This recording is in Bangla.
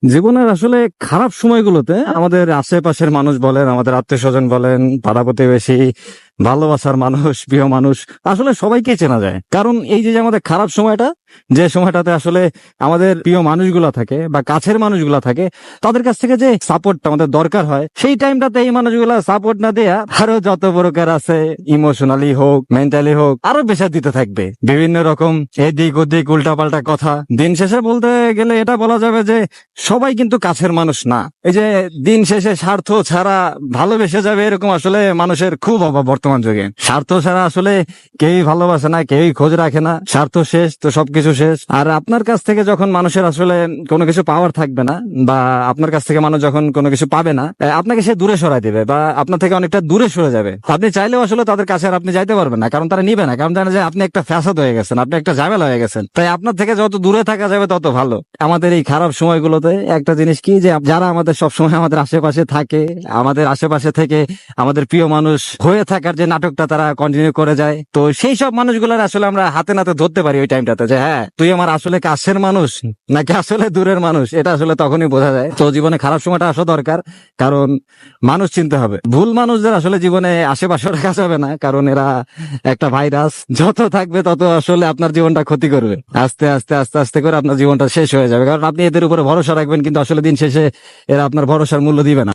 জীবনের আসলে খারাপ সময়গুলোতে আমাদের আশেপাশের মানুষ বলেন, আমাদের আত্মীয় স্বজন বলেন, পাড়া প্রতিবেশী, ভালোবাসার মানুষ, প্রিয় মানুষ, আসলে সবাইকে চেনা যায়। কারণ এই যে আমাদের খারাপ সময়টা, যে সময়টাতে আসলে আমাদের প্রিয় মানুষগুলা থাকে বা কাছের মানুষগুলা থাকে, তাদের কাছ থেকে যে সাপোর্টটা আমাদের দরকার হয়, সেই টাইমটাতে এই মানুষগুলা সাপোর্ট না দেয়া আরো যত প্রকার আছে, ইমোশনালি হোক, মেন্টালি হোক, আরো প্রেশার দিতে থাকবে। বিভিন্ন রকম এদিক ওদিক উল্টাপাল্টা কথা। দিন শেষে বলতে গেলে এটা বলা যাবে যে সবাই কিন্তু কাছের মানুষ না। এই যে দিন শেষে স্বার্থ ছাড়া ভালোবেসে যাবে, এরকম আসলে মানুষের খুব অভাব বর্তমান যুগে। স্বার্থ ছাড়া আসলে কেউই ভালোবাসে না, কেউই খোঁজ রাখে না। স্বার্থ শেষ তো সবকিছু শেষ। আর আপনার কাছ থেকে যখন মানুষের আসলে কোনো কিছু পাওয়ার থাকবে না, বা আপনার কাছ থেকে মানুষ যখন কোনো কিছু পাবে না, আপনাকে সে দূরে সরাই দিবে বা আপনার থেকে অনেকটা দূরে সরে যাবে। আপনি চাইলেও আসলে তাদের কাছে আর আপনি যাইতে পারবেন না, কারণ তারা নিবে না। কারণ জানে যে আপনি একটা ফ্যাসাদ হয়ে গেছেন, আপনি একটা ঝামেলা হয়ে গেছেন। তাই আপনার থেকে যত দূরে থাকা যাবে তত ভালো। আমাদের এই খারাপ সময়গুলোতে একটা জিনিস কি, যে যারা আমাদের সবসময় আমাদের আশেপাশে থাকে, আমাদের আশেপাশে থেকে আমাদের প্রিয় মানুষ হয়ে থাকার যে নাটকটা তারা কন্টিনিউ করে যায়, তো সেই সব মানুষগুলোর আসলে আমরা হাতে নাতে ধরতে পারি ওই টাইমটাতে, যে হ্যাঁ তুই আমার আসলে কাছের মানুষ নাকি আসলে দূরের মানুষ, এটা আসলে তখনই বোঝা যায়। তো জীবনে খারাপ সময়টা আসা দরকার, কারণ মানুষ চিনতে হবে। ভুল মানুষদের আসলে জীবনে আশেপাশে রাখা যাবে না, কারণ এরা একটা ভাইরাস, যত থাকবে তত আসলে আপনার জীবনটা ক্ষতি করবে। আস্তে আস্তে আস্তে আস্তে করে আপনার জীবনটা শেষ হয়ে যাবে, কারণ আপনি এদের উপরে ভরসা রাখবেন, কিন্তু আসলে দিন শেষে এরা আপনার ভরসার মূল্য দিবে না।